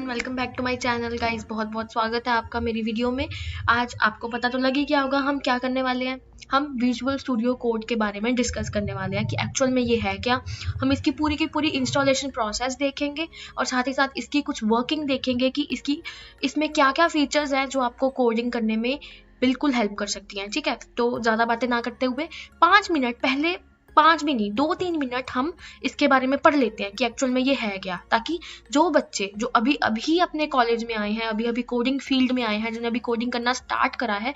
Everyone, welcome back to my channel guys. बहुत बहुत स्वागत है आपका मेरी वीडियो में। आज आपको पता तो लग ही गया होगा हम क्या करने वाले हैं। हम विजुअल स्टूडियो कोड के बारे में डिस्कस करने वाले हैं कि एक्चुअल में ये है क्या। हम इसकी पूरी की पूरी इंस्टॉलेशन प्रोसेस देखेंगे और साथ ही साथ इसकी कुछ वर्किंग देखेंगे कि इसमें क्या क्या फीचर्स हैं जो आपको कोडिंग करने में बिल्कुल हेल्प कर सकती हैं। ठीक है, तो ज़्यादा बातें ना करते हुए 5 मिनट पहले, 5 भी नहीं, 2-3 मिनट हम इसके बारे में पढ़ लेते हैं कि एक्चुअल में ये है क्या, ताकि जो बच्चे जो अभी अभी अपने कॉलेज में आए हैं, अभी अभी कोडिंग फील्ड में आए हैं, जिन्होंने अभी कोडिंग करना स्टार्ट करा है,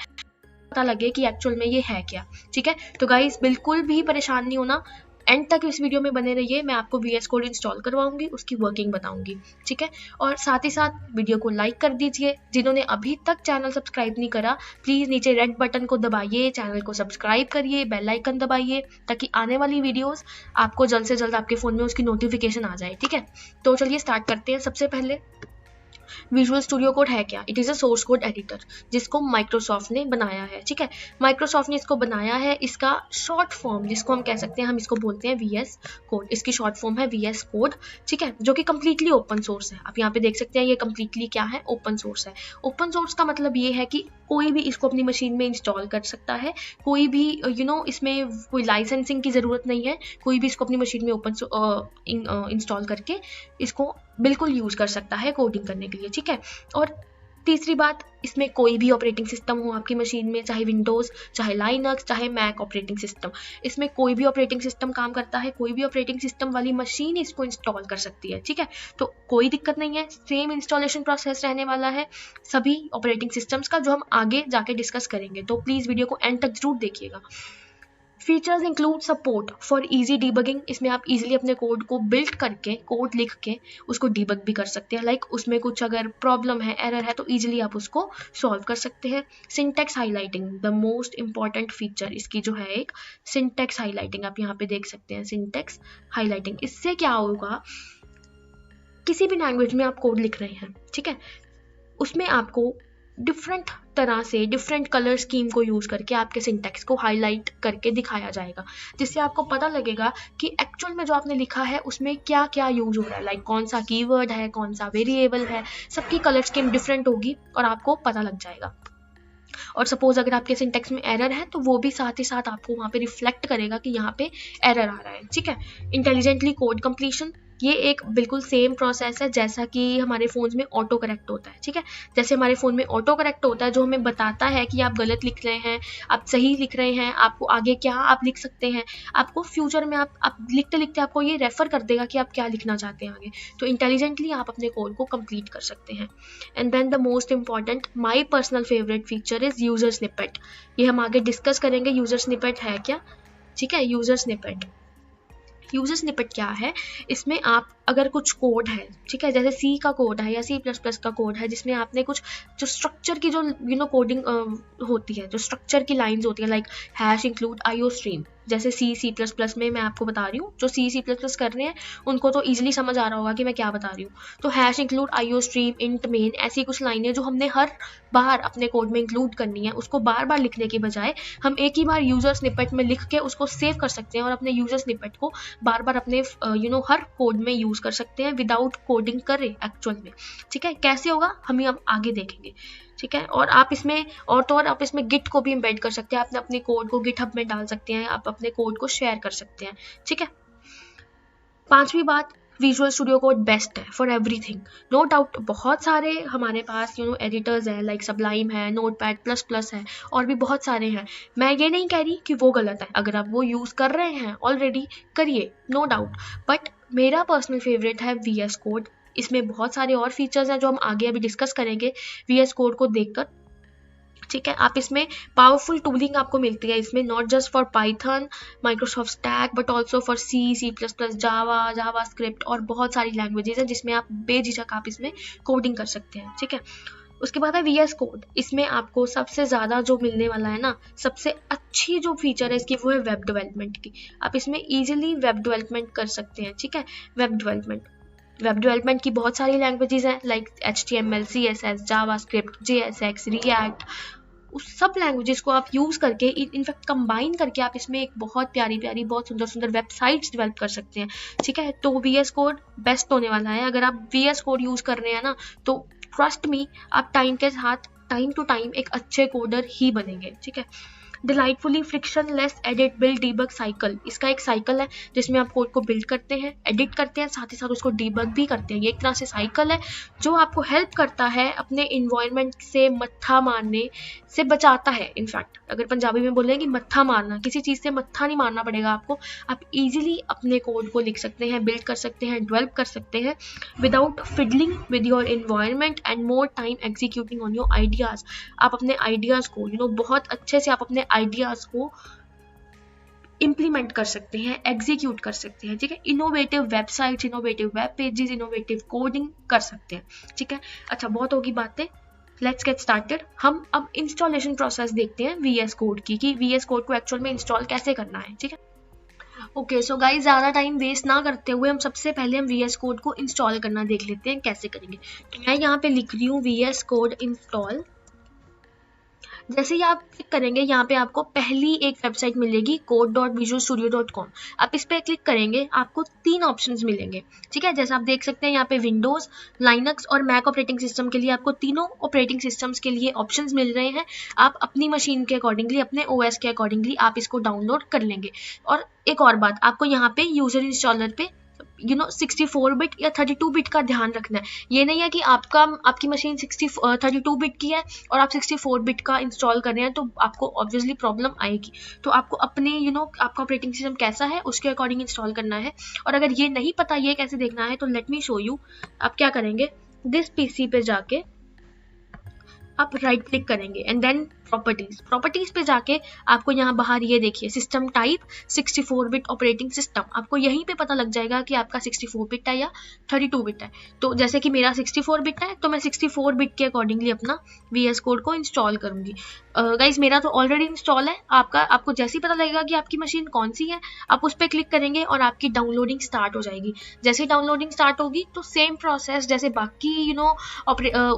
पता लगे कि एक्चुअल में ये है क्या। ठीक है, तो गाइस बिल्कुल भी परेशान नहीं होना, एंड तक इस वीडियो में बने रहिए। मैं आपको VS कोड इंस्टॉल करवाऊंगी, उसकी वर्किंग बताऊंगी। ठीक है, और साथ ही साथ वीडियो को लाइक कर दीजिए। जिन्होंने अभी तक चैनल सब्सक्राइब नहीं करा, प्लीज़ नीचे रेड बटन को दबाइए, चैनल को सब्सक्राइब करिए, बेल आइकन दबाइए, ताकि आने वाली वीडियोस आपको जल्द से जल्द आपके फ़ोन में उसकी नोटिफिकेशन आ जाए। ठीक है, तो चलिए स्टार्ट करते हैं। सबसे पहले विजुअल स्टूडियो कोड है क्या। It is a source code editor जिसको माइक्रोसॉफ्ट ने बनाया है। ठीक है, माइक्रोसॉफ्ट ने इसको बनाया है। इसका शॉर्ट फॉर्म जिसको हम कह सकते हैं, हम इसको बोलते हैं VS कोड। इसकी शॉर्ट फॉर्म है VS कोड। ठीक है, जो कि कम्प्लीटली ओपन सोर्स है। आप यहाँ पे देख सकते हैं ये कम्प्लीटली क्या है, ओपन सोर्स है। ओपन सोर्स का मतलब ये है कि कोई भी इसको अपनी मशीन में इंस्टॉल कर सकता है। कोई भी इसमें कोई लाइसेंसिंग की ज़रूरत नहीं है। कोई भी इसको अपनी मशीन में इंस्टॉल करके इसको बिल्कुल यूज़ कर सकता है कोडिंग करने के लिए। ठीक है, और तीसरी बात, इसमें कोई भी ऑपरेटिंग सिस्टम हो आपकी मशीन में, चाहे विंडोज़, चाहे लाइनक्स, चाहे मैक ऑपरेटिंग सिस्टम, इसमें कोई भी ऑपरेटिंग सिस्टम काम करता है। कोई भी ऑपरेटिंग सिस्टम वाली मशीन इसको इंस्टॉल कर सकती है। ठीक है, तो कोई दिक्कत नहीं है, सेम इंस्टॉलेशन प्रोसेस रहने वाला है सभी ऑपरेटिंग सिस्टम्स का, जो हम आगे जाके डिस्कस करेंगे। तो प्लीज़ वीडियो को एंड तक जरूर देखिएगा। Features include support for easy debugging. इसमें आप इजीली अपने कोड को बिल्ड करके, कोड लिख के उसको डीबग भी कर सकते हैं। लाइक उसमें कुछ अगर प्रॉब्लम है, एरर है, तो इजीली आप उसको सॉल्व कर सकते हैं। Syntax highlighting, the most important feature इसकी जो है एक सिंटैक्स हाईलाइटिंग। आप यहाँ पे देख सकते हैं सिंटैक्स हाईलाइटिंग। इससे क्या होगा, किसी भी लैंग्वेज में आप कोड लिख रहे हैं, ठीक है, उसमें आपको डिफरेंट तरह से डिफरेंट कलर स्कीम को यूज़ करके आपके सिंटैक्स को हाईलाइट करके दिखाया जाएगा, जिससे आपको पता लगेगा कि एक्चुअल में जो आपने लिखा है उसमें क्या क्या यूज हो रहा है। लाइक कौन सा कीवर्ड है, कौन सा वेरिएबल है, सबकी कलर स्कीम डिफरेंट होगी और आपको पता लग जाएगा। और सपोज अगर आपके सिंटैक्स में एरर है, तो वो भी साथ ही साथ आपको वहाँ पे रिफ्लेक्ट करेगा कि यहाँ पे एरर आ रहा है। ठीक है, इंटेलिजेंटली कोड कंप्लीशन, ये एक बिल्कुल सेम प्रोसेस है जैसा कि हमारे फ़ोन में ऑटो करेक्ट होता है। ठीक है, जैसे हमारे फ़ोन में ऑटो करेक्ट होता है, जो हमें बताता है कि आप गलत लिख रहे हैं, आप सही लिख रहे हैं, आपको आगे क्या आप लिख सकते हैं, आपको फ्यूचर में आप लिखते लिखते आपको ये रेफर कर देगा कि आप क्या लिखना चाहते हैं आगे। तो इंटेलिजेंटली आप अपने कोड को कंप्लीट कर सकते हैं। And then the most important, my personal favourite feature is user snippet. ये हम आगे डिस्कस करेंगे यूज़र स्निपेट है क्या। ठीक है, यूज़र स्निपेट क्या है। इसमें आप अगर कुछ कोड है, ठीक है, जैसे C का कोड है या C++ का कोड है, जिसमें आपने कुछ जो स्ट्रक्चर की जो कोडिंग होती है, जो स्ट्रक्चर की लाइंस होती है, like hash include IO stream, जैसे C++ में मैं आपको बता रही हूँ, जो C++ कर रहे हैं उनको तो ईजिली समझ आ रहा होगा कि मैं क्या बता रही हूँ। तो hash include IO stream, int main, ऐसी कुछ लाइनें जो हमने हर बार अपने कोड में इंक्लूड करनी है, उसको बार बार लिखने के बजाय हम एक ही बार यूज़र स्निपेट में लिख के उसको सेव कर सकते हैं और अपने यूज़र स्निपेट को बार बार अपने हर कोड में यूज़ कर सकते हैं विदाउट कोडिंग करे एक्चुअल में। ठीक है, कैसे होगा हम आगे देखेंगे। ठीक है, और आप इसमें आप इसमें गिट को भी एम्बेड कर सकते हैं। आप अपने कोड को गिटहब में डाल सकते हैं, आप अपने कोड को शेयर कर सकते हैं। ठीक है, पांचवी बात, विजुअल स्टूडियो कोड बेस्ट है फॉर एवरीथिंग, नो डाउट। बहुत सारे हमारे पास एडिटर्स हैं, लाइक सबलाइम है, नोटपैड++ है, और भी बहुत सारे हैं। मैं ये नहीं कह रही कि वो गलत है, अगर आप वो यूज़ कर रहे हैं ऑलरेडी करिए, नो डाउट। बट मेरा पर्सनल फेवरेट है VS कोड। इसमें बहुत सारे और फीचर्स हैं जो हम आगे अभी डिस्कस करेंगे VS कोड को देखकर। ठीक है, आप इसमें पावरफुल टूलिंग आपको मिलती है इसमें, not just for Python, Microsoft stack, but also for C++, Java script और बहुत सारी लैंग्वेजेस हैं जिसमें आप बेझिझक आप इसमें कोडिंग कर सकते हैं। ठीक है, उसके बाद है VS कोड। इसमें आपको सबसे ज़्यादा जो मिलने वाला है ना, सबसे अच्छी जो फीचर है इसकी, वो है वेब डेवलपमेंट की। आप इसमें ईजिली वेब डेवलपमेंट कर सकते हैं। ठीक है, वेब डेवलपमेंट की बहुत सारी लैंग्वेजेस हैं, like HTML, CSS, JavaScript, JSX, react, उस सब लैंग्वेजेस को आप यूज़ करके इनफैक्ट कंबाइन करके आप इसमें एक बहुत प्यारी प्यारी बहुत सुंदर सुंदर वेबसाइट्स डेवलप कर सकते हैं, ठीक है। तो VS कोड बेस्ट होने वाला है। अगर आप VS कोड यूज़ कर रहे हैं ना, तो ट्रस्ट मी, आप टाइम के साथ टाइम टू टाइम एक अच्छे कोडर ही बनेंगे, ठीक है। Delightfully frictionless edit build debug cycle, इसका एक साइकिल है जिसमें आप कोड को बिल्ड करते हैं, एडिट करते हैं, साथ ही साथ उसको डीबग भी करते हैं। ये एक तरह से साइकिल है जो आपको हेल्प करता है अपने इन्वायरमेंट से मत्था मारने से बचाता है। इनफैक्ट अगर पंजाबी में बोलें कि मत्था मारना, किसी चीज़ से मत्था नहीं मारना पड़ेगा आपको। आप इजीली अपने कोड को लिख सकते हैं, बिल्ड कर सकते हैं, डेवलप कर सकते हैं without fiddling with your environment and more time executing on your ideas. आप अपने आइडियाज़ को बहुत अच्छे से आप अपने आइडियाज़ को इम्प्लीमेंट कर सकते हैं, एग्जीक्यूट कर सकते हैं, ठीक है। Innovative websites, innovative web pages, innovative coding कर सकते हैं, ठीक है। अच्छा, बहुत होगी बातें, लेट्स गेट स्टार्टेड। हम अब इंस्टॉलेशन प्रोसेस देखते हैं VS कोड की, कि VS कोड को एक्चुअल में इंस्टॉल कैसे करना है, ठीक है। ओके, सो गाइस, ज़्यादा टाइम वेस्ट ना करते हुए हम सबसे पहले हम VS कोड को इंस्टॉल करना देख लेते हैं कैसे करेंगे। तो मैं यहाँ पे लिख रही हूँ VS कोड इंस्टॉल। जैसे ही आप क्लिक करेंगे, यहाँ पे आपको पहली एक वेबसाइट मिलेगी code.visualstudio.com। आप इस पर क्लिक करेंगे, आपको 3 ऑप्शंस मिलेंगे, ठीक है। जैसे आप देख सकते हैं यहाँ पे विंडोज़, लाइनक्स और मैक ऑपरेटिंग सिस्टम के लिए आपको तीनों ऑपरेटिंग सिस्टम्स के लिए ऑप्शंस मिल रहे हैं। आप अपनी मशीन के अकॉर्डिंगली, अपने OS के अकॉर्डिंगली आप इसको डाउनलोड कर लेंगे। और एक और बात, आपको यहाँ पे यूजर इंस्टॉलर पे 64 बिट या 32 बिट का ध्यान रखना है। ये नहीं है कि आपकी मशीन 32 बिट की है और आप 64 बिट का इंस्टॉल कर रहे हैं, तो आपको ऑब्वियसली प्रॉब्लम आएगी। तो आपको अपने आपका ऑपरेटिंग सिस्टम कैसा है उसके अकॉर्डिंग इंस्टॉल करना है। और अगर ये नहीं पता ये कैसे देखना है, तो लेट मी शो यू। आप क्या करेंगे, दिस PC पे जाके आप राइट क्लिक करेंगे एंड देन प्रॉपर्टीज पे जाके आपको यहाँ बाहर ये देखिए system type 64 bit operating system, आपको यहीं पे पता लग जाएगा कि आपका 64 बिट है या 32 बिट है। तो जैसे कि मेरा 64 बिट है, तो मैं 64 बिट के अकॉर्डिंगली अपना VS कोड को इंस्टॉल करूंगी। गाइज, मेरा तो ऑलरेडी इंस्टॉल है। आपको जैसे ही पता लगेगा कि आपकी मशीन कौन सी है, आप उस पर क्लिक करेंगे और आपकी डाउनलोडिंग स्टार्ट हो जाएगी। जैसे ही डाउनलोडिंग स्टार्ट होगी, तो सेम प्रोसेस जैसे बाकी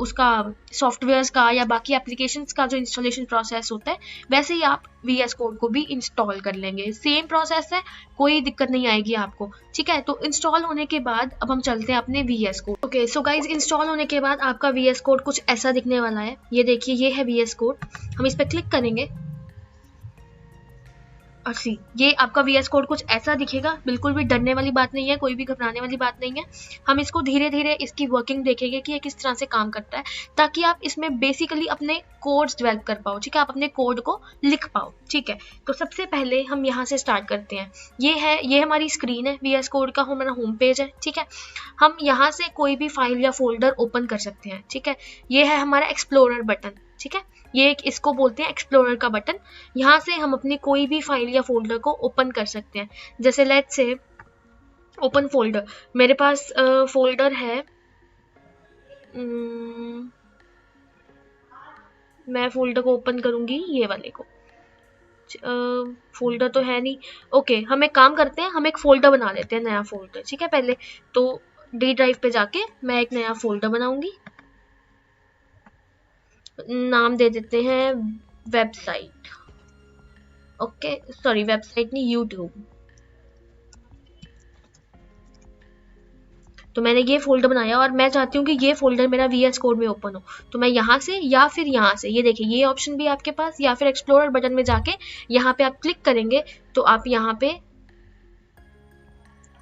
उसका सॉफ्टवेयर्स का या बाकी एप्लीकेशंस का जो इंस्टॉलेशन प्रोसेस होता है, वैसे ही आप VS कोड को भी इंस्टॉल कर लेंगे। सेम प्रोसेस है, कोई दिक्कत नहीं आएगी आपको, ठीक है। तो इंस्टॉल होने के बाद अब हम चलते हैं अपने VS code. Okay, so guys, install होने के बाद आपका VS कोड कुछ ऐसा दिखने वाला है। ये देखिए, ये है VS कोड। हम इस पर क्लिक करेंगे और सी, ये आपका VS कोड कुछ ऐसा दिखेगा। बिल्कुल भी डरने वाली बात नहीं है, कोई भी घबराने वाली बात नहीं है। हम इसको धीरे धीरे इसकी वर्किंग देखेंगे कि ये किस तरह से काम करता है, ताकि आप इसमें बेसिकली अपने कोड्स डेवलप कर पाओ, ठीक है। आप अपने कोड को लिख पाओ, ठीक है। तो सबसे पहले हम यहाँ से स्टार्ट करते हैं। ये हमारी स्क्रीन है, VS कोड का हमारा होम पेज है, ठीक है। हम यहाँ से कोई भी फाइल या फोल्डर ओपन कर सकते हैं, ठीक है। ये है हमारा एक्सप्लोरर बटन, ठीक है। इसको बोलते हैं एक्सप्लोरर का बटन। यहाँ से हम अपनी कोई भी फाइल या फोल्डर को ओपन कर सकते हैं। जैसे लेट्स से ओपन फोल्डर, मेरे पास फोल्डर है, मैं फोल्डर को ओपन करूंगी, ये वाले को। फोल्डर तो है नहीं। ओके, हम एक काम करते हैं, हम एक फोल्डर बना लेते हैं, नया फोल्डर, ठीक है। पहले तो D ड्राइव पे जाके मैं एक नया फोल्डर बनाऊंगी। नाम दे देते हैं वेबसाइट। ओके, सॉरी, वेबसाइट नहीं, यूट्यूब। तो मैंने ये फोल्डर बनाया और मैं चाहती हूँ कि ये फोल्डर मेरा VS कोड में ओपन हो। तो मैं यहाँ से या फिर यहाँ से, ये देखिए, ये ऑप्शन भी आपके पास, या फिर एक्सप्लोरर बटन में जाके यहाँ पे आप क्लिक करेंगे तो आप यहाँ पे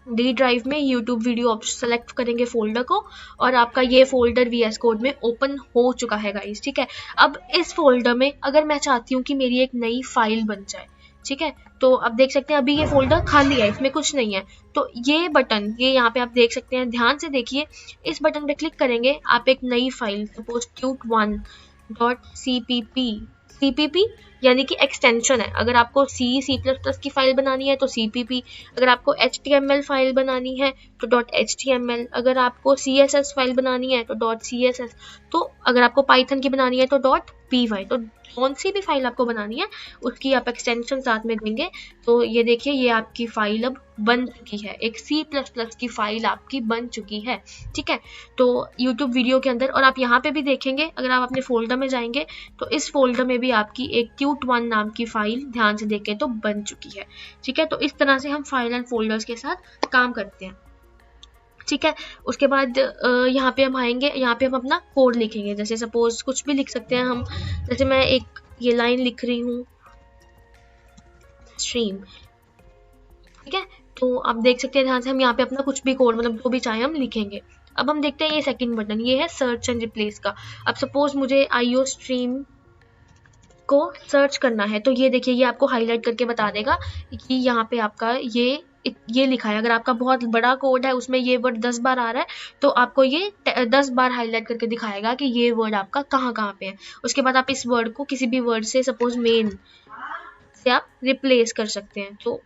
D ड्राइव में यूट्यूब वीडियो ऑप्शन सेलेक्ट करेंगे फोल्डर को, और आपका ये फोल्डर VS कोड में ओपन हो चुका है गाइस, ठीक है। अब इस फोल्डर में अगर मैं चाहती हूँ कि मेरी एक नई फाइल बन जाए, ठीक है, तो आप देख सकते हैं अभी ये फोल्डर खाली है, इसमें कुछ नहीं है। तो ये बटन, ये यहाँ पे आप देख सकते हैं, ध्यान से देखिए, इस बटन पे क्लिक करेंगे, आप एक नई फाइल, सपोज tut1.cpp यानी कि एक्सटेंशन है। अगर आपको C++ की फाइल बनानी है तो CPP, अगर आपको HTML फाइल बनानी है तो .html, अगर आपको CSS फाइल बनानी है तो .css, तो अगर आपको पाइथन की बनानी है तो .py। तो कौन सी भी फाइल आपको बनानी है उसकी आप एक्सटेंशन साथ में देंगे। तो ये देखिए, ये आपकी फाइल अब बन चुकी है, एक C++ की फाइल आपकी बन चुकी है। ठीक है, तो YouTube वीडियो के अंदर, और आप यहाँ पे भी देखेंगे, अगर आप अपने फोल्डर में जाएंगे तो इस फोल्डर में भी आपकी एक Qt1 नाम की फाइल ध्यान से देखें तो बन चुकी है। ठीक है, तो इस तरह से हम फाइल एंड फोल्डर्स के साथ काम करते हैं। ठीक है, उसके बाद यहाँ पे हम आएंगे, यहाँ पे हम अपना कोड लिखेंगे। जैसे सपोज कुछ भी लिख सकते हैं हम, जैसे मैं एक ये लाइन लिख रही हूँ स्ट्रीम। ठीक है, तो आप देख सकते हैं ध्यान से, हम यहाँ पे अपना कुछ भी कोड, मतलब जो भी चाहे हम लिखेंगे। अब हम देखते हैं ये सेकंड बटन, ये है सर्च एंड रिप्लेस का। अब सपोज मुझे IO स्ट्रीम को सर्च करना है, तो ये देखिए, ये आपको हाईलाइट करके बता देगा कि यहाँ पे आपका ये लिखा है। अगर आपका बहुत बड़ा कोड है, उसमें ये वर्ड 10 बार आ रहा है, तो आपको ये 10 बार हाईलाइट करके दिखाएगा कि ये वर्ड आपका कहाँ कहाँ पे है। उसके बाद आप इस वर्ड को किसी भी वर्ड से, सपोज मेन से आप रिप्लेस कर सकते हैं। तो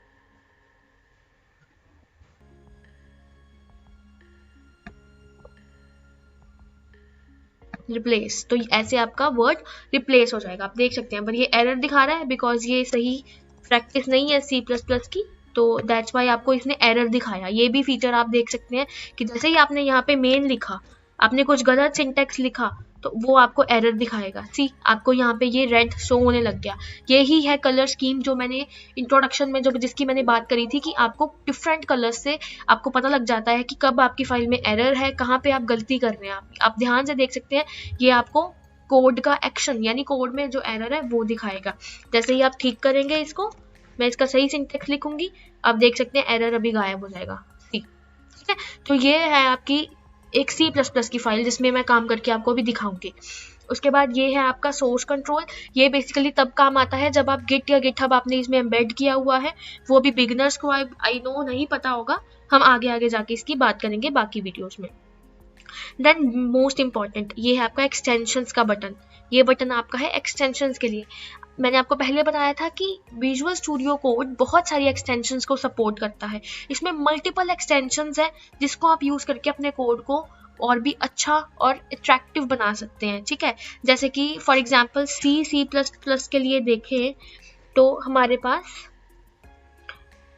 रिप्लेस, तो ऐसे आपका वर्ड रिप्लेस हो जाएगा। आप देख सकते हैं, पर ये एरर दिखा रहा है बिकॉज ये सही प्रैक्टिस नहीं है C++ की, तो दैट्स वाई आपको इसने एरर दिखाया। ये भी फीचर आप देख सकते हैं कि जैसे ही आपने यहाँ पे मेन लिखा, आपने कुछ गलत सिंटेक्स लिखा, तो वो आपको एरर दिखाएगा। सी, आपको यहाँ पे ये रेड शो होने लग गया। यही है कलर स्कीम जो मैंने इंट्रोडक्शन में जिसकी मैंने बात करी थी, कि आपको डिफरेंट कलर्स से आपको पता लग जाता है कि कब आपकी फाइल में एरर है, कहाँ पे आप गलती कर रहे हैं। आप ध्यान से देख सकते हैं, ये आपको कोड का एक्शन, यानी कोड में जो एरर है वो दिखाएगा। जैसे ही आप ठीक करेंगे इसको, मैं इसका सही सिंटेक्स लिखूंगी, आप देख सकते हैं एरर अभी गायब हो जाएगा। सी, ठीक है, तो ये है आपकी एक C++ की फाइल जिसमें मैं काम करके आपको अभी दिखाऊंगी। उसके बाद ये है आपका सोर्स कंट्रोल। ये बेसिकली तब काम आता है जब आप गिट या गिटहब आपने इसमें एम्बेड किया हुआ है, वो भी बिगिनर्स को आई नो नहीं पता होगा, हम आगे आगे जाके इसकी बात करेंगे बाकी वीडियोस में। देन मोस्ट इंपॉर्टेंट, ये है आपका एक्सटेंशंस का बटन। ये बटन आपका है एक्सटेंशंस के लिए। मैंने आपको पहले बताया था कि विजुअल स्टूडियो कोड बहुत सारी एक्सटेंशंस को सपोर्ट करता है। इसमें मल्टीपल एक्सटेंशंस हैं जिसको आप यूज करके अपने कोड को और भी अच्छा और अट्रैक्टिव बना सकते हैं। ठीक है, जैसे कि फॉर एग्जांपल C++ के लिए देखें तो हमारे पास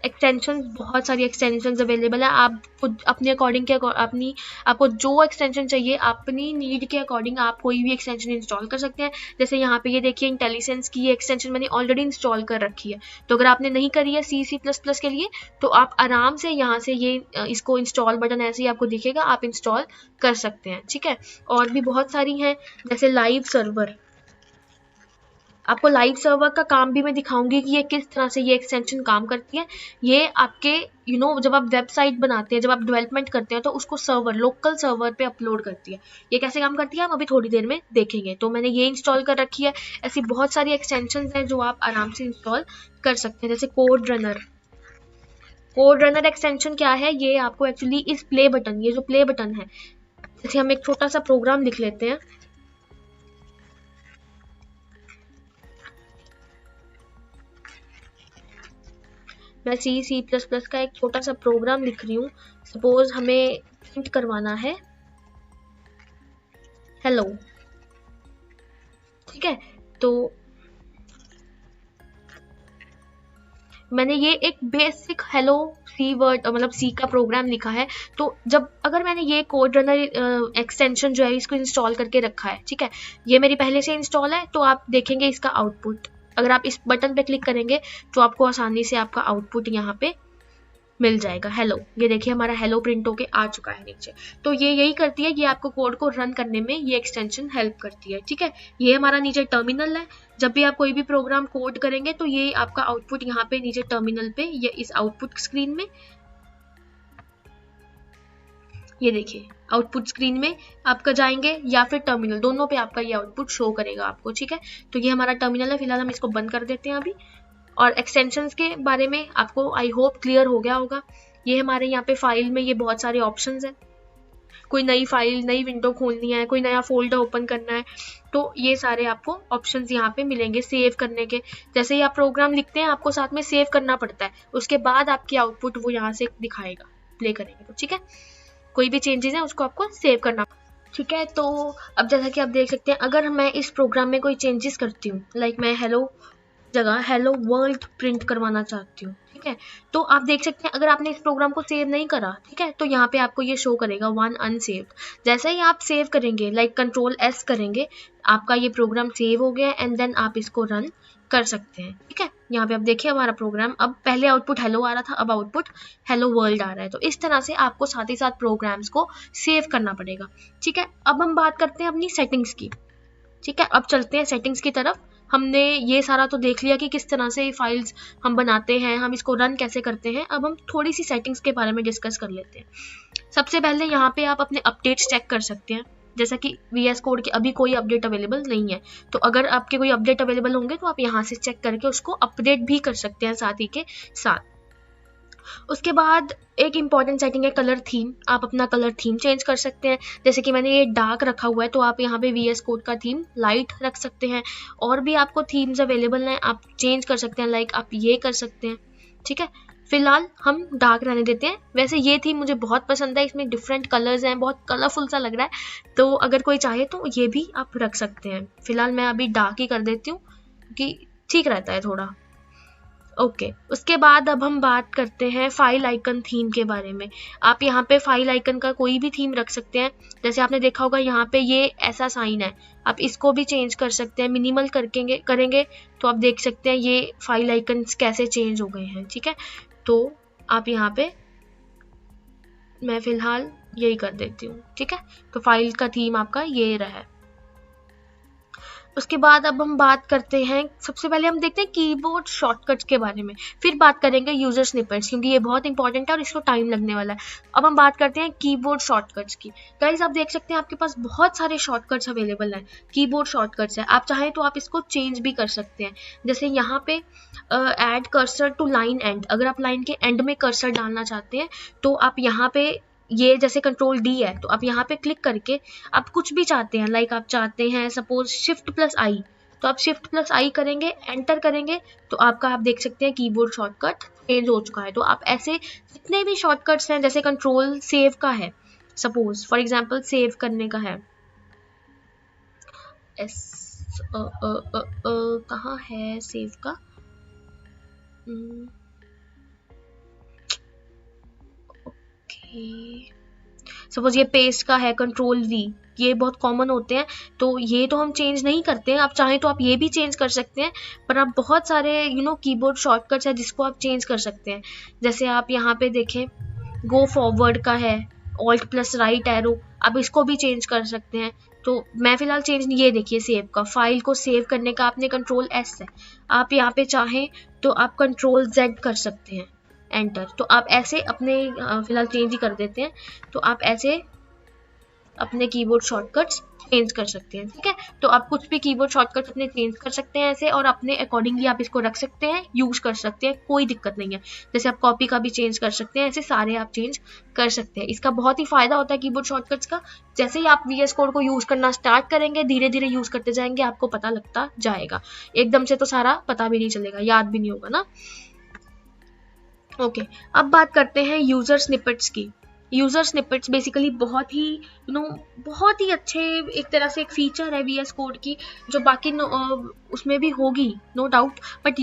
एक्सटेंशंस, बहुत सारी एक्सटेंशंस अवेलेबल है। आप खुद अपने अकॉर्डिंग के आपको जो एक्सटेंशन चाहिए, अपनी नीड के अकॉर्डिंग आप कोई भी एक्सटेंशन इंस्टॉल कर सकते हैं। जैसे यहाँ पे ये देखिए, इंटेलिसेंस की ये एक्सटेंशन मैंने ऑलरेडी इंस्टॉल कर रखी है। तो अगर आपने नहीं करी है C++ के लिए, तो आप आराम से यहाँ से ये इसको इंस्टॉल बटन ऐसे ही आपको दिखेगा, आप इंस्टॉल कर सकते हैं। ठीक है, और भी बहुत सारी हैं, जैसे लाइव सर्वर। आपको लाइव सर्वर का काम भी मैं दिखाऊंगी कि ये किस तरह से ये एक्सटेंशन काम करती है। ये आपके जब आप वेबसाइट बनाते हैं, जब आप डेवलपमेंट करते हैं, तो उसको सर्वर, लोकल सर्वर पे अपलोड करती है। ये कैसे काम करती है हम अभी थोड़ी देर में देखेंगे। तो मैंने ये इंस्टॉल कर रखी है। ऐसी बहुत सारी एक्सटेंशंस हैं जो आप आराम से इंस्टॉल कर सकते हैं, जैसे code runner. Code runner extension क्या है, ये आपको एक्चुअली इस प्ले बटन, ये जो प्ले बटन है, जैसे हम एक छोटा सा प्रोग्राम लिख लेते हैं। मैं C++ का एक छोटा सा प्रोग्राम लिख रही हूँ। सपोज हमें प्रिंट करवाना है हेलो। ठीक है, तो मैंने ये एक बेसिक हेलो सी वर्ड, मतलब सी का प्रोग्राम लिखा है। तो अगर मैंने ये कोड रनर एक्सटेंशन जो है इसको इंस्टॉल करके रखा है, ठीक है, ये मेरी पहले से इंस्टॉल है, तो आप देखेंगे इसका आउटपुट। अगर आप इस बटन पे क्लिक करेंगे तो आपको आसानी से आपका आउटपुट यहाँ पे मिल जाएगा, हेलो। ये देखिए, हमारा हेलो प्रिंट होके आ चुका है नीचे। तो ये यही करती है, ये आपको कोड को रन करने में ये एक्सटेंशन हेल्प करती है। ठीक है, ये हमारा नीचे टर्मिनल है। जब भी आप कोई भी प्रोग्राम कोड करेंगे तो ये आपका आउटपुट यहाँ पे नीचे टर्मिनल पे, ये इस आउटपुट स्क्रीन में, ये देखिए आउटपुट स्क्रीन में आपका जाएंगे या फिर टर्मिनल, दोनों पे आपका ये आउटपुट शो करेगा आपको। ठीक है, तो ये हमारा टर्मिनल है। फिलहाल हम इसको बंद कर देते हैं अभी। और एक्सटेंशंस के बारे में आपको आई होप क्लियर हो गया होगा। ये हमारे यहाँ पे फाइल में ये बहुत सारे ऑप्शंस हैं। कोई नई फाइल, नई विंडो खोलनी है, कोई नया फोल्डर ओपन करना है, तो ये सारे आपको ऑप्शंस यहाँ पे मिलेंगे सेव करने के। जैसे ही आप प्रोग्राम लिखते हैं आपको साथ में सेव करना पड़ता है, उसके बाद आपकी आउटपुट वो यहाँ से दिखाएगा, प्ले करेंगे तो ठीक है। कोई भी चेंजेस है उसको आपको सेव करना, ठीक है। तो अब जैसा कि आप देख सकते हैं, अगर मैं इस प्रोग्राम में कोई चेंजेस करती हूँ, लाइक मैं हेलो जगह हेलो वर्ल्ड प्रिंट करवाना चाहती हूँ, ठीक है, तो आप देख सकते हैं अगर आपने इस प्रोग्राम को सेव नहीं करा, ठीक है, तो यहाँ पे आपको ये शो करेगा 1 अनसेव्ड। जैसे ही आप सेव करेंगे, लाइक कंट्रोल एस करेंगे, आपका ये प्रोग्राम सेव हो गया एंड देन आप इसको रन कर सकते हैं, ठीक है। यहाँ पे आप देखिए हमारा प्रोग्राम, अब पहले आउटपुट हेलो आ रहा था, अब आउटपुट हेलो वर्ल्ड आ रहा है। तो इस तरह से आपको साथ ही साथ प्रोग्राम्स को सेव करना पड़ेगा, ठीक है। अब हम बात करते हैं अपनी सेटिंग्स की, ठीक है। अब चलते हैं सेटिंग्स की तरफ। हमने ये सारा तो देख लिया कि किस तरह से फाइल्स हम बनाते हैं, हम इसको रन कैसे करते हैं। अब हम थोड़ी सी सेटिंग्स के बारे में डिस्कस कर लेते हैं। सबसे पहले यहाँ पे आप अपने अपडेट्स चेक कर सकते हैं, जैसा कि VS कोड के अभी कोई अपडेट अवेलेबल नहीं है, तो अगर आपके कोई अपडेट अवेलेबल होंगे तो आप यहाँ से चेक करके उसको अपडेट भी कर सकते हैं साथ ही के साथ। उसके बाद एक इम्पॉर्टेंट सेटिंग है कलर थीम। आप अपना कलर थीम चेंज कर सकते हैं, जैसे कि मैंने ये डार्क रखा हुआ है तो आप यहाँ पे VS कोड का थीम लाइट रख सकते हैं। और भी आपको थीम्स अवेलेबल हैं, आप चेंज कर सकते हैं, लाइक आप ये कर सकते हैं, ठीक है। फिलहाल हम डार्क रहने देते हैं। वैसे ये थीम मुझे बहुत पसंद है, इसमें डिफरेंट कलर्स हैं, बहुत कलरफुल सा लग रहा है, तो अगर कोई चाहे तो ये भी आप रख सकते हैं। फिलहाल मैं अभी डार्क ही कर देती हूँ कि ठीक रहता है थोड़ा। ओके उसके बाद अब हम बात करते हैं फाइल आइकन थीम के बारे में। आप यहाँ पे फाइल आइकन का कोई भी थीम रख सकते हैं। जैसे आपने देखा होगा यहाँ पे ये ऐसा साइन है, आप इसको भी चेंज कर सकते हैं। मिनिमल करेंगे तो आप देख सकते हैं ये फाइल आइकन्स कैसे चेंज हो गए हैं, ठीक है। तो आप यहाँ पे, मैं फिलहाल यही कर देती हूँ, ठीक है। तो फाइल का थीम आपका ये रहा है। उसके बाद अब हम बात करते हैं, सबसे पहले हम देखते हैं कीबोर्ड शॉर्टकट्स के बारे में, फिर बात करेंगे यूजर स्निपेट्स, क्योंकि ये बहुत इंपॉर्टेंट है और इसको टाइम लगने वाला है। अब हम बात करते हैं कीबोर्ड शॉर्टकट्स की। गाइस आप देख सकते हैं आपके पास बहुत सारे शॉर्टकट्स अवेलेबल हैं, कीबोर्ड शॉर्टकट्स है। आप चाहें तो आप इसको चेंज भी कर सकते हैं। जैसे यहाँ पे add cursor to line end, अगर आप लाइन के एंड में कर्सर डालना चाहते हैं तो आप यहाँ पे, ये जैसे कंट्रोल D है तो आप यहाँ पे क्लिक करके आप कुछ भी चाहते हैं, लाइक आप चाहते हैं सपोज Shift+I, तो आप Shift+I करेंगे, एंटर करेंगे तो आपका, आप देख सकते हैं कीबोर्ड शॉर्टकट चेंज हो चुका है। तो आप ऐसे जितने भी शॉर्टकट्स हैं, जैसे कंट्रोल सेव का है, सपोज फॉर एग्जांपल सेव करने का है, कहाँ है सेव का, सपोज ये पेस्ट का है कंट्रोल V, ये बहुत कॉमन होते हैं, तो ये तो हम चेंज नहीं करते हैं। आप चाहें तो आप ये भी चेंज कर सकते हैं, पर आप बहुत सारे कीबोर्ड शॉर्टकट्स है जिसको आप चेंज कर सकते हैं। जैसे आप यहाँ पे देखें गो फॉरवर्ड का है, Alt+right एरो, आप इसको भी चेंज कर सकते हैं। तो मैं फिलहाल चेंज नहीं, ये देखिए सेव का, फाइल को सेव करने का आपने कंट्रोल S है, आप यहाँ पे चाहें तो आप कंट्रोल Z कर सकते हैं, एंटर। तो आप ऐसे अपने, फिलहाल चेंज ही कर देते हैं, तो आप ऐसे अपने कीबोर्ड शॉर्टकट्स चेंज कर सकते हैं, ठीक है। तो आप कुछ भी कीबोर्ड शॉर्टकट्स अपने चेंज कर सकते हैं ऐसे, और अपने अकॉर्डिंगली आप इसको रख सकते हैं, यूज कर सकते हैं, कोई दिक्कत नहीं है। जैसे आप कॉपी का भी चेंज कर सकते हैं, ऐसे सारे आप चेंज कर सकते हैं। इसका बहुत ही फायदा होता है कीबोर्ड शॉर्टकट्स का। जैसे ही आप VS कोड को यूज करना स्टार्ट करेंगे, धीरे धीरे यूज करते जाएंगे, आपको पता लगता जाएगा। एकदम से तो सारा पता भी नहीं चलेगा, याद भी नहीं होगा ना। ओके अब बात करते हैं यूजर स्निपेट्स की। यूजर स्निपेट्स बेसिकली बहुत ही बहुत ही अच्छे, एक तरह से एक फीचर है VS कोड की, जो बाकी उसमें भी होगी no doubt, but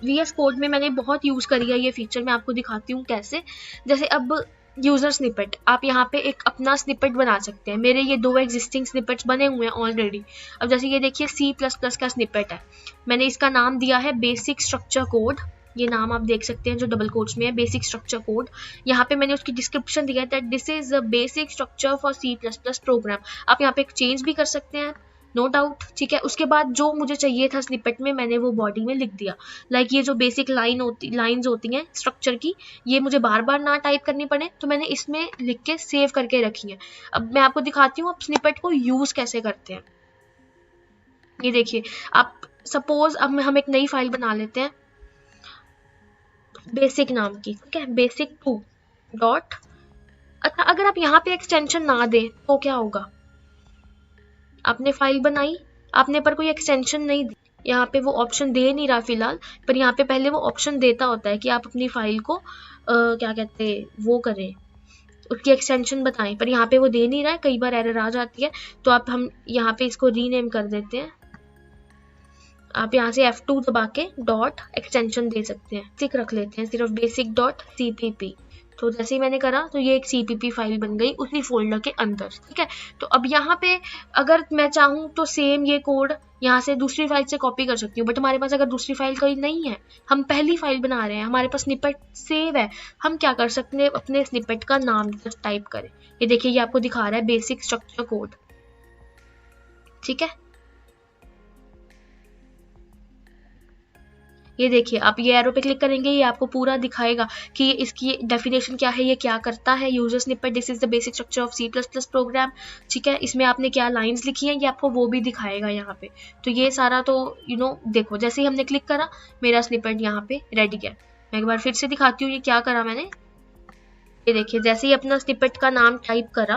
VS code में मैंने बहुत यूज करी है ये फीचर। मैं आपको दिखाती हूँ कैसे। जैसे अब यूजर स्निपेट, आप यहाँ पे एक अपना स्निपेट बना सकते हैं। मेरे ये 2 एग्जिस्टिंग स्निपेट्स बने हुए हैं ऑलरेडी। अब जैसे ये देखिए C++ का स्निपेट है, मैंने इसका नाम दिया है बेसिक स्ट्रक्चर कोड। ये नाम आप देख सकते हैं जो डबल कोट्स में है, बेसिक स्ट्रक्चर कोड। यहाँ पे मैंने उसकी डिस्क्रिप्शन दिया है, this is a basic structure for C++ program. आप यहाँ पे चेंज भी कर सकते हैं, नो डाउट, ठीक है। उसके बाद जो मुझे चाहिए था स्निपेट में, मैंने वो बॉडी में लिख दिया। लाइक ये जो बेसिक लाइंस होती हैं स्ट्रक्चर की, ये मुझे बार बार ना टाइप करनी पड़े, तो मैंने इसमें लिख के सेव करके रखी है। अब मैं आपको दिखाती हूँ आप स्निपेट को यूज कैसे करते हैं। ये देखिए, आप सपोज अब हम एक नई फाइल बना लेते हैं बेसिक नाम की, ठीक है, basic2.py, अच्छा, अगर आप यहाँ पे एक्सटेंशन ना दें तो क्या होगा? आपने फाइल बनाई, आपने पर कोई एक्सटेंशन नहीं दी, यहाँ पे वो ऑप्शन दे नहीं रहा फिलहाल, पर यहाँ पे पहले वो ऑप्शन देता होता है कि आप अपनी फाइल को क्या कहते हैं वो करें, उसकी एक्सटेंशन बताएं, पर यहाँ पे वो दे नहीं रहा है, कई बार एरर आ जाती है। तो हम यहाँ पे इसको रीनेम कर देते हैं। आप यहाँ से F2 दबा के डॉट एक्सटेंशन दे सकते हैं, टिक रख लेते हैं सिर्फ बेसिक डॉट CPP। तो जैसे ही मैंने करा तो ये एक CPP फाइल बन गई उसी फोल्डर के अंदर, ठीक है। तो अब यहाँ पे अगर मैं चाहूँ तो सेम ये कोड यहाँ से दूसरी फाइल से कॉपी कर सकती हूँ, बट हमारे पास अगर दूसरी फाइल कोई नहीं है, हम पहली फाइल बना रहे हैं, हमारे पास स्निपेट सेव है, हम क्या कर सकते हैं, अपने स्निपेट का नाम टाइप करें। ये देखिए, ये आपको दिखा रहा है बेसिक स्ट्रक्चर कोड, ठीक है। ये देखिए, आप ये एरो पे क्लिक करेंगे, ये आपको पूरा दिखाएगा कि इसकी डेफिनेशन क्या है, ये क्या करता है। User snippet, this is the basic structure of C++ program, ठीक है। इसमें आपने क्या लाइंस लिखी हैं, ये आपको वो भी दिखाएगा यहाँ पे। तो ये सारा तो देखो, जैसे ही हमने क्लिक करा मेरा स्निपेट यहाँ पे रेडी है। मैं एक बार फिर से दिखाती हूँ ये क्या करा मैंने। ये देखिए, जैसे ही अपना स्निपेट का नाम टाइप करा,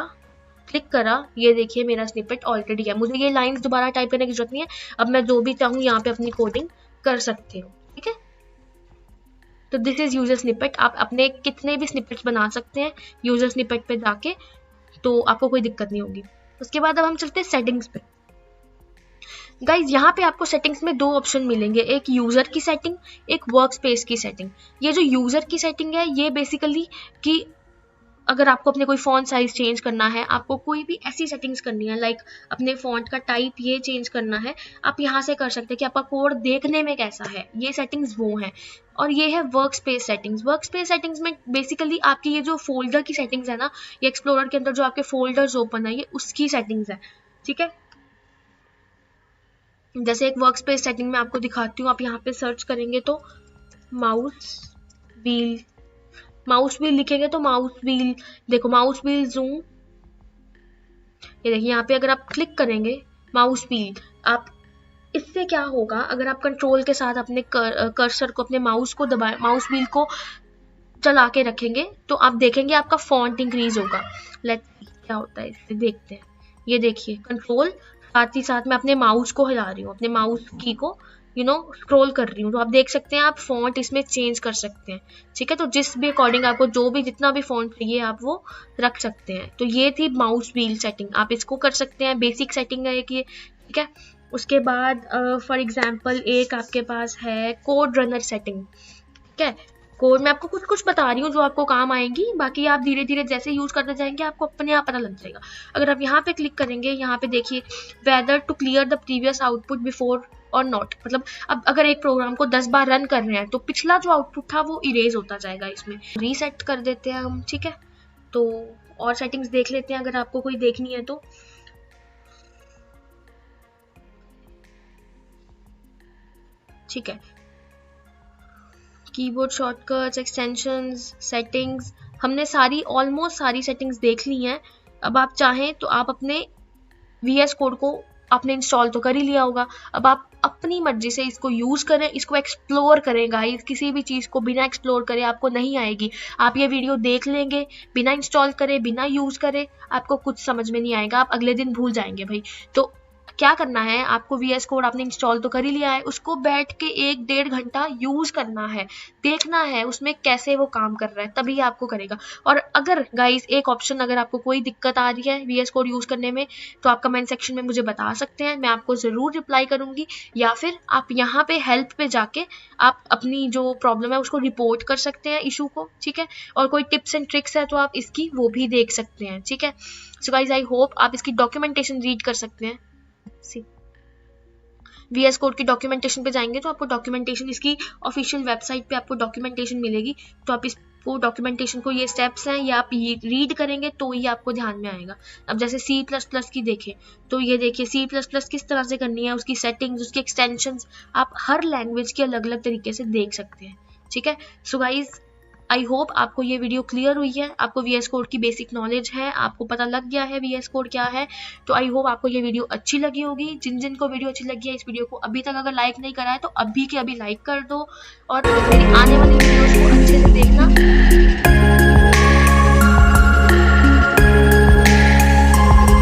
क्लिक करा, ये देखिए मेरा स्निपेट ऑलरेडी है। मुझे ये लाइंस दोबारा टाइप करने की जरूरत नहीं है, अब मैं जो भी चाहूँ यहाँ पे अपनी कोडिंग कर सकती हूँ, ठीक है। तो दिस इज यूजर स्निपेट। आप अपने कितने भी स्निपेट्स बना सकते हैं यूजर स्निपेट पे जाके, तो आपको कोई दिक्कत नहीं होगी। उसके बाद अब हम चलते हैं सेटिंग्स पे। गाइज, यहाँ पे आपको सेटिंग्स में दो ऑप्शन मिलेंगे, एक यूजर की सेटिंग, एक वर्क स्पेस की सेटिंग। ये जो यूजर की सेटिंग है, ये बेसिकली कि अगर आपको अपने कोई फॉन्ट साइज चेंज करना है, आपको कोई भी ऐसी सेटिंग्स करनी है, लाइक अपने फॉन्ट का टाइप ये चेंज करना है, आप यहाँ से कर सकते हैं कि आपका कोड देखने में कैसा है, ये सेटिंग्स वो हैं। और ये है work space settings. Work space settings में बेसिकली आपकी ये जो फोल्डर की सेटिंग्स है ना, ये एक्सप्लोरर के अंदर जो आपके फोल्डर्स ओपन है, ये उसकी सेटिंग्स है, ठीक है। जैसे एक वर्क स्पेस सेटिंग में आपको दिखाती हूँ, आप यहाँ पे सर्च करेंगे तो माउस व्हील लिखेंगे तो माउस व्हील, देखो माउस व्हील जूम, ये देखिए यहाँ पे अगर आप क्लिक करेंगे माउस व्हील, आप इससे क्या होगा, अगर आप कंट्रोल के साथ अपने कर्सर को, अपने माउस को दबाए, माउस व्हील को चला के रखेंगे, तो आप देखेंगे आपका फॉन्ट इंक्रीज होगा। लेट्स क्या होता है इससे देखते हैं। ये देखिए, कंट्रोल, साथ ही साथ मैं अपने माउस को हिला रही हूँ, अपने माउस की को स्क्रॉल कर रही हूँ, तो आप देख सकते हैं आप फॉन्ट इसमें चेंज कर सकते हैं, ठीक है। तो जिस भी अकॉर्डिंग आपको जो भी जितना भी फॉन्ट चाहिए आप वो रख सकते हैं। तो ये थी माउस व्हील सेटिंग, आप इसको कर सकते हैं, बेसिक सेटिंग है ये, ठीक है। उसके बाद फॉर एग्जांपल एक आपके पास है कोड रनर सेटिंग, ठीक है। कोड मैं आपको कुछ कुछ बता रही हूँ जो आपको काम आएंगी, बाकी आप धीरे धीरे जैसे यूज करते जाएंगे आपको अपने आप पता लग जाएगा। अगर आप यहाँ पे क्लिक करेंगे, यहाँ पे देखिए whether to clear the previous output before और नॉट, मतलब अब अगर एक प्रोग्राम को 10 बार रन कर रहे हैं तो पिछला जो आउटपुट था वो इरेज होता जाएगा, इसमें रीसेट कर देते हैं हम, ठीक है। तो और सेटिंग्स देख लेते हैं अगर आपको कोई देखनी है तो। ठीक है, कीबोर्ड शॉर्टकट्स, एक्सटेंशंस, सेटिंग्स, हमने ऑलमोस्ट सारी सेटिंग्स देख ली हैं। अब आप चाहें तो आप अपने VS कोड को आपने इंस्टॉल तो कर ही लिया होगा, अब आप अपनी मर्जी से इसको यूज करें, इसको एक्सप्लोर करें गाइस। किसी भी चीज को बिना एक्सप्लोर करे आपको नहीं आएगी। आप ये वीडियो देख लेंगे बिना इंस्टॉल करे, बिना यूज करे, आपको कुछ समझ में नहीं आएगा, आप अगले दिन भूल जाएंगे भाई। तो क्या करना है, आपको VS कोड आपने इंस्टॉल तो कर ही लिया है, उसको बैठ के 1-1.5 घंटा यूज करना है, देखना है उसमें कैसे वो काम कर रहा है, तभी आपको करेगा। और अगर गाइस एक ऑप्शन, अगर आपको कोई दिक्कत आ रही है VS कोड यूज करने में, तो आप कमेंट सेक्शन में मुझे बता सकते हैं, मैं आपको जरूर रिप्लाई करूंगी। या फिर आप यहाँ पे हेल्प पे जाके आप अपनी जो प्रॉब्लम है उसको रिपोर्ट कर सकते हैं, इशू को, ठीक है। और कोई टिप्स एंड ट्रिक्स है तो आप इसकी वो भी देख सकते हैं, ठीक है। सो गाइस, आई होप आप इसकी डॉक्यूमेंटेशन रीड कर सकते हैं। VS कोड की डॉक्यूमेंटेशन पे जाएंगे तो आपको डॉक्यूमेंटेशन, इसकी ऑफिशियल वेबसाइट पे आपको डॉक्यूमेंटेशन मिलेगी, तो आप इसको डॉक्यूमेंटेशन को, ये स्टेप्स हैं, ये आप रीड करेंगे तो ये आपको ध्यान में आएगा। अब जैसे C++ की देखें तो ये देखिए C++ किस तरह से करनी है, उसकी सेटिंग्स, उसकी एक्सटेंशंस, आप हर लैंग्वेज के अलग अलग तरीके से देख सकते हैं, ठीक है। सो गाइज, आई होप आपको ये वीडियो क्लियर हुई है, आपको VS कोड की बेसिक नॉलेज है, आपको पता लग गया है VS कोड क्या है। तो आई होप आपको ये वीडियो अच्छी लगी होगी। जिन जिन को वीडियो अच्छी लगी है, इस वीडियो को अभी तक अगर लाइक नहीं करा है तो अभी के अभी लाइक कर दो, और मेरी आने वाली वीडियोस को अच्छे से देखना।